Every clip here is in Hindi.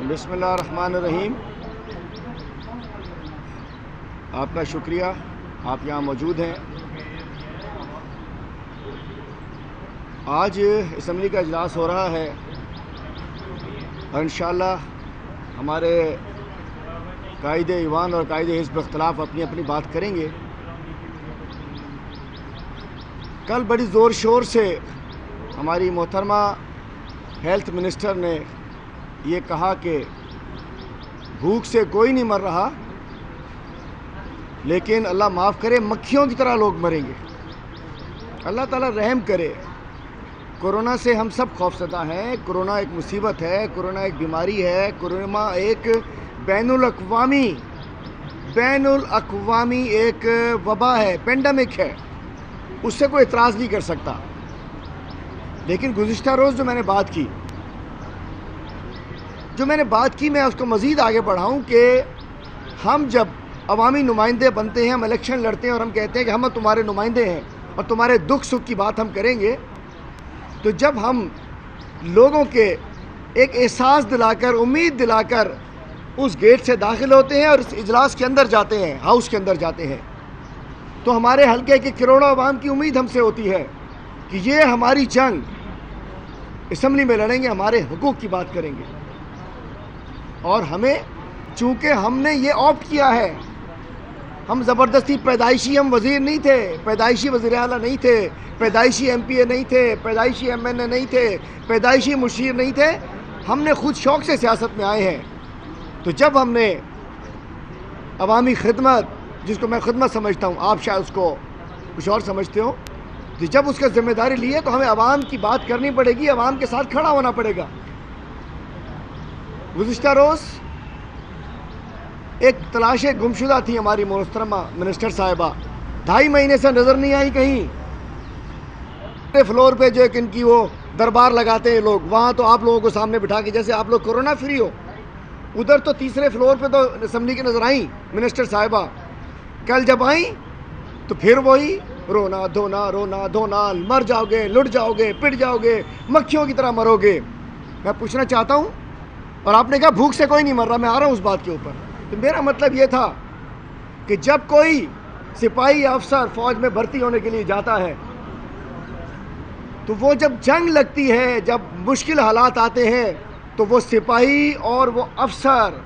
बिस्मिल्लाहिर्रहमानिर्रहीम। आपका शुक्रिया, आप यहाँ मौजूद हैं। आज असम्बली का इजलास हो रहा है और इंशाअल्लाह हमारे कायदे ईवान और कायदे हिज़्ब इख्तिलाफ अपनी अपनी बात करेंगे। कल बड़ी ज़ोर शोर से हमारी मोहतरमा हेल्थ मिनिस्टर ने ये कहा कि भूख से कोई नहीं मर रहा, लेकिन अल्लाह माफ़ करे मक्खियों की तरह लोग मरेंगे। अल्लाह ताला रहम करे। कोरोना से हम सब खौफज़दा हैं। कोरोना एक मुसीबत है, कोरोना एक बीमारी है, कोरोना एक बैनुल अक़वामी एक वबा है, पेंडेमिक है। उससे कोई एतराज़ नहीं कर सकता। लेकिन गुज़िश्ता रोज़ जो मैंने बात की मैं उसको मज़ीद आगे बढ़ाऊँ कि हम जब अवामी नुमाइंदे बनते हैं, हम इलेक्शन लड़ते हैं और हम कहते हैं कि हम तुम्हारे नुमाइंदे हैं और तुम्हारे दुख सुख की बात हम करेंगे, तो जब हम लोगों के एक एहसास दिलाकर, उम्मीद दिलाकर उस गेट से दाखिल होते हैं और इस इजलास के अंदर जाते हैं, हाउस के अंदर जाते हैं, तो हमारे हल्के के करोड़ों अवाम की उम्मीद हमसे होती है कि ये हमारी जंग असम्बली में लड़ेंगे, हमारे हुकूक की बात करेंगे। और हमें, चूँकि हमने ये ऑप्ट किया है, हम ज़बरदस्ती पैदाइशी हम वज़ीर नहीं थे, पैदाइशी वज़ीर आला नहीं थे, पैदाइशी MPA नहीं थे, पैदाइशी MNA नहीं थे, पैदाइशी मुशीर नहीं थे। हमने ख़ुद शौक़ से सियासत में आए हैं। तो जब हमने अवामी खिदमत, जिसको मैं खिदमत समझता हूँ, आप शायद उसको कुछ और समझते हो, तो जब उसका ज़िम्मेदारी लिए तो हमें अवाम की बात करनी पड़ेगी, अवाम के साथ खड़ा होना पड़ेगा। गुज़िश्ता रोज़ एक तलाश गुमशुदा थी हमारी मोहतरमा मिनिस्टर साहिबा, 2.5 महीने से नज़र नहीं आई कहीं। फ्लोर पे जो इनकी वो दरबार लगाते हैं लोग, वहाँ तो आप लोगों को सामने बिठा के, जैसे आप लोग कोरोना फ्री हो, उधर तो तीसरे फ्लोर पे तो असम्बली की नज़र आई मिनिस्टर साहिबा। कल जब आई तो फिर वही रोना धोना, मर जाओगे, लुट जाओगे, पिट जाओगे, मक्खियों की तरह मरोगे। मैं पूछना चाहता हूँ, और आपने कहा भूख से कोई नहीं मर रहा, मैं आ रहा हूँ उस बात के ऊपर। तो मेरा मतलब ये था कि जब कोई सिपाही अफसर फ़ौज में भर्ती होने के लिए जाता है, तो वो जब जंग लगती है, जब मुश्किल हालात आते हैं, तो वो सिपाही और वो अफसर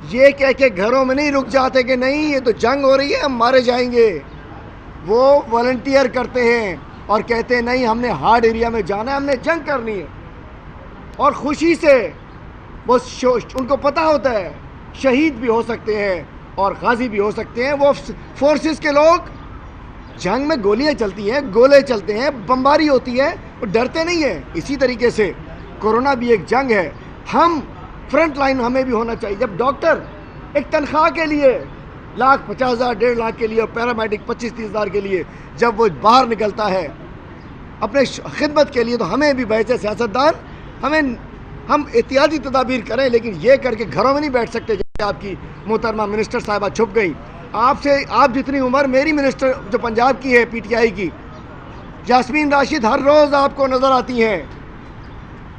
ये कह के घरों में नहीं रुक जाते कि नहीं ये तो जंग हो रही है, हम मारे जाएंगे। वो वॉलंटियर करते हैं और कहते हैं नहीं, हमने हार्ड एरिया में जाना है, हमने जंग करनी है। और ख़ुशी से वो उनको पता होता है शहीद भी हो सकते हैं और गाजी भी हो सकते हैं। वो फोर्सेस के लोग, जंग में गोलियां चलती हैं, गोले चलते हैं, बमबारी होती है, वो डरते नहीं हैं। इसी तरीके से कोरोना भी एक जंग है। हम फ्रंट लाइन हमें भी होना चाहिए। जब डॉक्टर एक तनख्वाह के लिए 1,50,000 1.5 लाख के लिए और पैरामेडिक 25-30 हज़ार के लिए जब वो बाहर निकलता है अपने खिदमत के लिए, तो हमें भी बैठे सियासतदान हम एहतियाती तदाबीर करें, लेकिन ये करके घरों में नहीं बैठ सकते। जैसे आपकी मोहतरमा मिनिस्टर साहिबा छुप गई, आप जितनी उम्र मेरी मिनिस्टर जो पंजाब की है PTI की, यास्मीन राशिद हर रोज़ आपको नज़र आती हैं,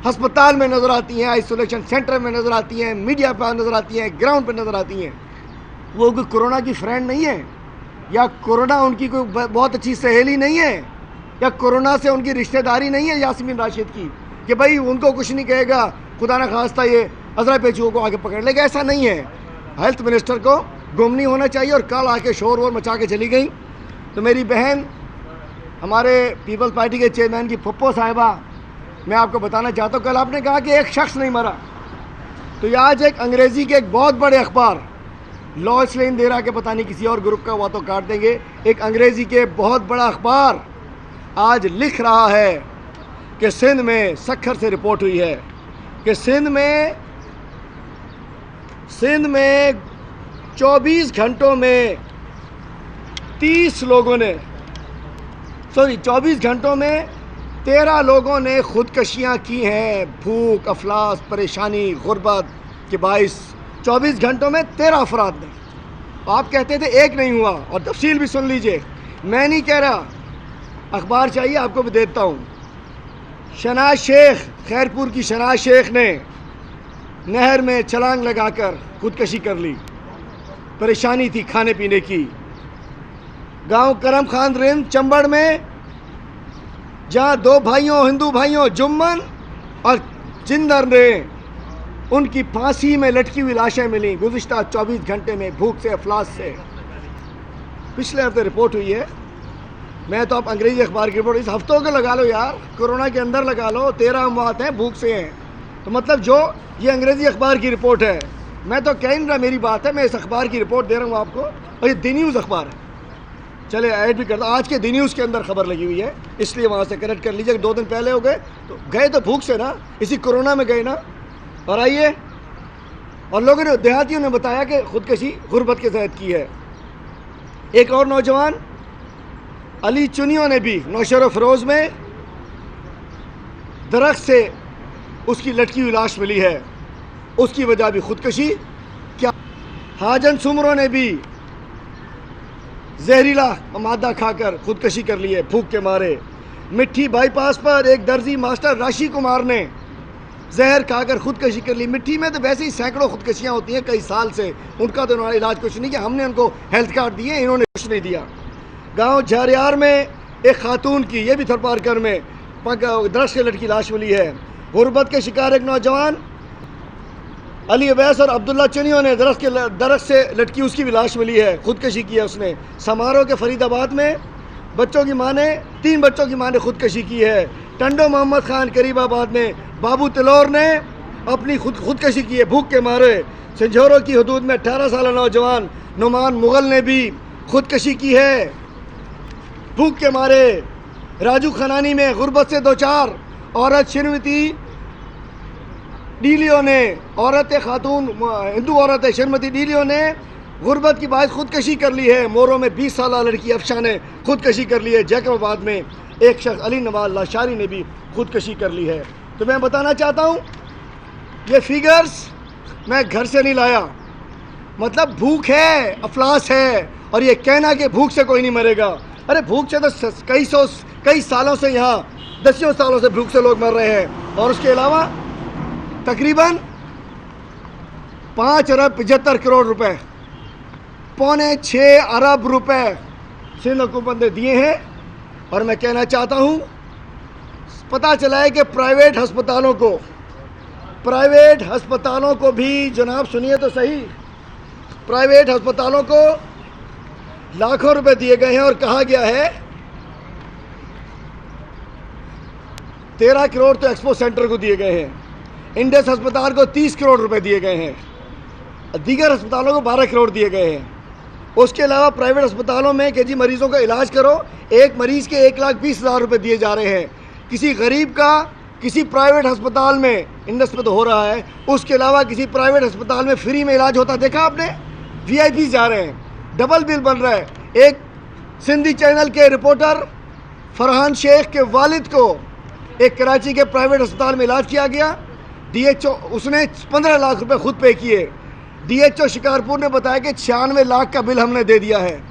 हस्पताल में नज़र आती हैं, आइसोलेशन सेंटर में नज़र आती हैं, मीडिया पर नज़र आती हैं, ग्राउंड पर नज़र आती हैं। वो कोई कोरोना की फ्रेंड नहीं है, या कोरोना उनकी कोई बहुत अच्छी सहेली नहीं है, या कोरोना से उनकी रिश्तेदारी नहीं है यास्मीन राशिद की कि भाई उनको कुछ नहीं कहेगा, खुदा न खास्ता ये अजरा पेचुओं को आके पकड़ लेगा। ऐसा नहीं है। हेल्थ मिनिस्टर को गुम नहीं होना चाहिए। और कल आके शोर वोर मचा के चली गई। तो मेरी बहन, हमारे पीपल्स पार्टी के चेयरमैन की फुप्पो साहिबा, मैं आपको बताना चाहता हूँ, कल आपने कहा कि एक शख्स नहीं मरा, तो ये आज एक अंग्रेज़ी के एक बहुत बड़े अखबार, लॉ स्लेन दे रहा कि पता नहीं किसी और ग्रुप का, वो तो काट देंगे, एक अंग्रेज़ी के बहुत बड़ा अखबार आज लिख रहा है कि सिंध में सक्खर से रिपोर्ट हुई है कि सिंध में 24 घंटों में 24 घंटों में 13 लोगों ने ख़ुदकशियाँ की हैं। भूख, अफलास, परेशानी, गुर्बत के बाइस 24 घंटों में 13 अफराद ने। आप कहते थे एक नहीं हुआ, और तफसील भी सुन लीजिए, मैं नहीं कह रहा, अखबार चाहिए आपको भी देता हूँ। शनाज शेख, खैरपुर की शनाज शेख ने नहर में छलांग लगाकर खुदकशी कर ली। परेशानी थी खाने पीने की। गांव करम खान रिंद चंबड़ में, जहां दो भाइयों, हिंदू भाइयों जुम्मन और जिंदर ने, उनकी फांसी में लटकी हुई लाशें मिली गुज़िश्ता 24 घंटे में, भूख से, अफलास से। पिछले हफ्ते रिपोर्ट हुई है। मैं तो आप अंग्रेजी अखबार की रिपोर्ट इस हफ्तों को लगा लो यार, कोरोना के अंदर लगा लो, 13 अमवात हैं, भूख से हैं। तो मतलब जो ये अंग्रेजी अखबार की रिपोर्ट है, मैं तो कह नहीं रहा मेरी बात है, मैं इस अखबार की रिपोर्ट दे रहा हूँ आपको, और ये दी न्यूज़ अखबार है। चले ऐड भी करता, आज के दी न्यूज़ के अंदर खबर लगी हुई है, इसलिए वहाँ से कनेक्ट कर लीजिए। 2 दिन पहले हो गए तो गए तो भूख से ना, इसी कोरोना में गए ना। और आइए, और लोगों ने, देहातियों ने बताया कि खुदकशी गुर्बत के तहत की है। एक और नौजवान अली चुनियों ने भी नौशहर फरोज़ में दरख्त से उसकी लटकी हुई लाश मिली है, उसकी वजह भी खुदकशी। क्या हाजन सुमरों ने भी जहरीला मादा खाकर खुदकशी कर ली है भूख के मारे। मिट्टी बाईपास पर एक दर्जी मास्टर राशि कुमार ने जहर खाकर खुदकशी कर ली। मिट्टी में तो वैसे ही सैकड़ों खुदकशियाँ होती हैं कई साल से, उनका तो उन्होंने इलाज कुछ नहीं किया, हमने उनको हेल्थ कार्ड दिए, इन्होंने कुछ नहीं दिया। गांव झारियार में एक खातून की, ये भी थरपारकर में, दरख्त से लटकी लाश मिली है। गुर्बत के शिकार एक नौजवान अली अवैस और अब्दुल्ला चुनियों ने दरख्त से लटकी उसकी भी लाश मिली है, खुदकशी की है उसने। समारोह के फरीदाबाद में 3 बच्चों की माँ ने खुदकशी की है। टंडो मोहम्मद खान करीबाबाद में बाबू तिलोर ने अपनी खुदकशी की है भूख के मारे। संझोरों की हदूद में 18 साल नौजवान नुमान मुगल ने भी खुदकशी की है भूख के मारे। राजू खनानी में गुर्बत से 2-4 औरत श्रीमती डीलियो ने, हिंदू औरत है श्रीमती डीलियो ने गुर्बत की बात खुदकशी कर ली है। मोरों में 20 साल लड़की अफशा ने खुदकशी कर ली है। जैकबाबाद में एक शख्स अली नवाज लाशारी ने भी खुदकशी कर ली है। तो मैं बताना चाहता हूँ, ये फिगर्स मैं घर से नहीं लाया, मतलब भूख है, अफलास है, और ये कहना कि भूख से कोई नहीं मरेगा। अरे भूख से तो कई सालों से, यहाँ दसियों सालों से भूख से लोग मर रहे हैं। और उसके अलावा तकरीबन 5 अरब 75 करोड़ रुपए, 5.25 अरब रुपए सिंध हुकूमत ने दिए हैं। और मैं कहना चाहता हूँ, पता चला है कि प्राइवेट अस्पतालों को भी, जनाब सुनिए तो सही, प्राइवेट अस्पतालों को लाखों रुपए दिए गए हैं। और कहा गया है 13 करोड़ तो एक्सपो सेंटर को दिए गए हैं, इंडस अस्पताल को 30 करोड़ रुपए दिए गए हैं, दीगर अस्पतालों को 12 करोड़ दिए गए हैं। उसके अलावा प्राइवेट अस्पतालों में कि जी मरीज़ों का इलाज करो, एक मरीज़ के 1,20,000 रुपये दिए जा रहे हैं। किसी गरीब का किसी प्राइवेट अस्पताल में, इंडस में तो हो रहा है, उसके अलावा किसी प्राइवेट अस्पताल में फ्री में इलाज होता देखा आपने? VIP जा रहे हैं, डबल बिल बन रहा है। एक सिंधी चैनल के रिपोर्टर फरहान शेख के वालिद को एक कराची के प्राइवेट अस्पताल में इलाज किया गया। DHO उसने 15 लाख रुपए खुद पे किए। DHO शिकारपुर ने बताया कि 96 लाख का बिल हमने दे दिया है,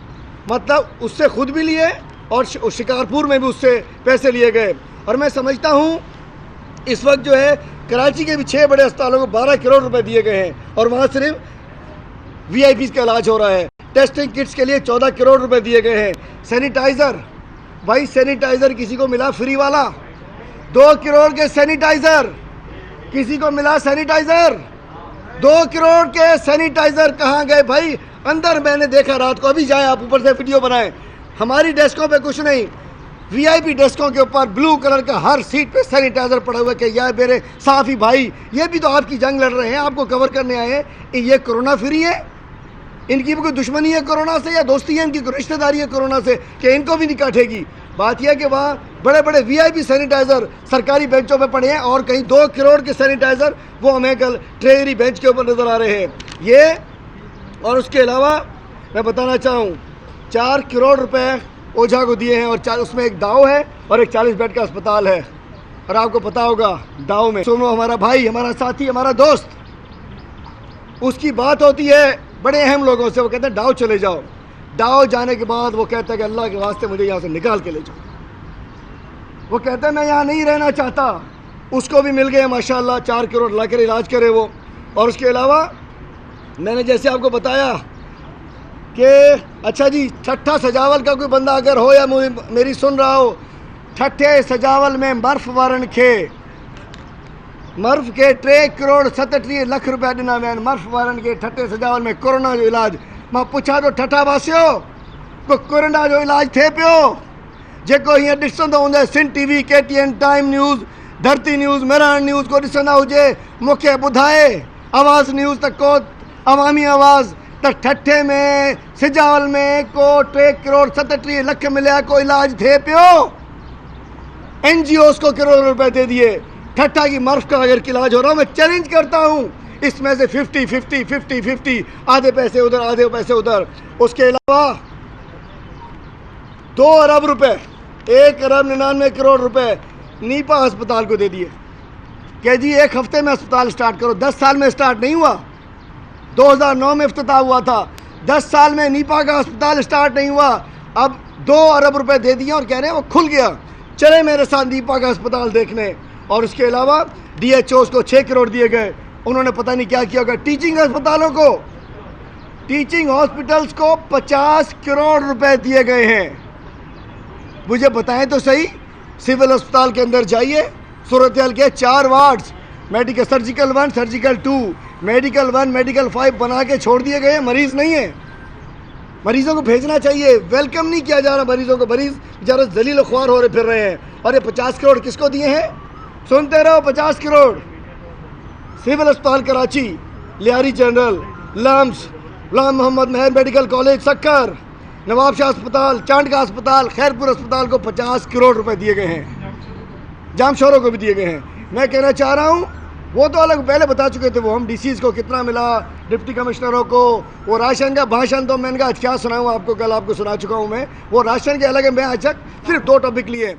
मतलब उससे खुद भी लिए और शिकारपुर में भी उससे पैसे लिए गए। और मैं समझता हूँ इस वक्त जो है कराची के भी 6 बड़े अस्पतालों को 12 करोड़ रुपए दिए गए हैं और वहाँ सिर्फ VIPs का इलाज हो रहा है। टेस्टिंग किट्स के लिए 14 करोड़ रुपए दिए गए हैं। सैनिटाइज़र, भाई सैनिटाइज़र किसी को मिला फ्री वाला? 2 करोड़ के सैनिटाइज़र किसी को मिला? सैनिटाइज़र 2 करोड़ के सैनिटाइज़र कहाँ गए भाई? अंदर मैंने देखा रात को, अभी जाए आप ऊपर से वीडियो बनाएं। हमारी डेस्कों पे कुछ नहीं, VIP डेस्कों के ऊपर ब्लू कलर का हर सीट पे सैनिटाइज़र पड़ा हुआ है कि यार मेरे साफ़ी भाई, ये भी तो आपकी जंग लड़ रहे हैं, आपको कवर करने आए हैं। ये कोरोना फ्री है? इनकी भी कोई दुश्मनी है कोरोना से या दोस्ती है इनकी, रिश्तेदारी है कोरोना से कि इनको भी नहीं काटेगी? बात यह है कि वहाँ बड़े बड़े VIP सैनिटाइज़र सरकारी बेंचों पे पड़े हैं और कहीं 2 करोड़ के सैनिटाइज़र वो हमें कल ट्रेजरी बेंच के ऊपर नज़र आ रहे हैं ये। और उसके अलावा मैं बताना चाहूँ 4 करोड़ रुपए ओझा को दिए हैं और उसमें एक दाव है और एक 40 बेड का अस्पताल है। और आपको पता होगा दाव में सोनू हमारा भाई, हमारा साथी, हमारा दोस्त, उसकी बात होती है बड़े अहम लोगों से, वो कहते हैं डाव चले जाओ। डाव जाने के बाद वो कहता है कि अल्लाह के वास्ते मुझे यहाँ से निकाल के ले जाओ। वो कहता है मैं यहाँ नहीं रहना चाहता। उसको भी मिल गए माशाल्लाह 4 करोड़ ला कर इलाज करे वो। और उसके अलावा मैंने जैसे आपको बताया कि अच्छा जी, ठट्ठा सजावल का कोई बंदा अगर हो या मेरी सुन रहा हो, ठट्ठे सजावल में मर्फ वारन खे मर्फ के 3 करोड़ 37 लख रुपया ॾिना विया आहिनि मर्फ वारनि खे ठट्ठे सजावल में कोरोना जो इलाज। मां पुछां थो ठट्ठा वासियो, को कोरोना जो इलाज थिए पियो? जेको हीअं ॾिसंदो हूंदो Sindh TV, KTN, time news, Dharti news, Mehran news को ॾिसंदा हुजे मूंखे ॿुधाए। आवाज़ न्यूज़ त को अवामी आवाज़ त ठट्ठे में सिजावल में को 3 करोड़ 37 लख मिलिया, को इलाज थे पियो? NGOs को करोड़ रुपए दे दिए, ठट्ठा की मर्फ का अगर इलाज हो रहा हो। मैं चैलेंज करता हूँ इसमें से 50-50 आधे पैसे उधर आधे पैसे उधर। उसके अलावा 2 अरब रुपए 1 अरब 99 करोड़ रुपए नीपा अस्पताल को दे दिए कि जी 1 हफ्ते में अस्पताल स्टार्ट करो। 10 साल में स्टार्ट नहीं हुआ, 2009 में इफ्तिताह हुआ था। 10 साल में नीपा का अस्पताल स्टार्ट नहीं हुआ, अब 2 अरब रुपए दे दिए और कह रहे हैं वो खुल गया, चले मेरे साथ नीपा का अस्पताल देखने। और उसके अलावा DHOs को 6 करोड़ दिए गए, उन्होंने पता नहीं क्या किया होगा। टीचिंग अस्पतालों को, टीचिंग हॉस्पिटल्स को 50 करोड़ रुपए दिए गए हैं। मुझे बताएं तो सही, सिविल अस्पताल के अंदर जाइए, सूरत हाल के 4 wards, medical surgical 1, surgical 2, medical 1, medical 5 बना के छोड़ दिए गए। मरीज़ नहीं है, मरीज़ों को भेजना चाहिए, वेलकम नहीं किया जा रहा मरीज़ों को। मरीज़ बेचारे जलील ख्वार हो रहे फिर रहे हैं। और ये 50 करोड़ किसको दिए हैं? सुनते रहो, 50 करोड़ सिविल अस्पताल कराची, लियारी जनरल, लम्स, गुलाम मोहम्मद महर मेडिकल कॉलेज सक्कर, नवाब शाह अस्पताल, चांद का अस्पताल, खैरपुर अस्पताल को 50 करोड़ रुपए दिए गए हैं। जामशोरों को भी दिए गए हैं। मैं कहना चाह रहा हूँ, वो तो अलग पहले बता चुके थे वो हम DCs को कितना मिला, डिप्टी कमिश्नरों को। वो राशन का भाषण तो मैंने कहा क्या सुनाऊँ आपको, कल आपको सुना चुका हूँ मैं, वो राशन के अलग है। मैं आज तक सिर्फ 2 टॉपिक लिए।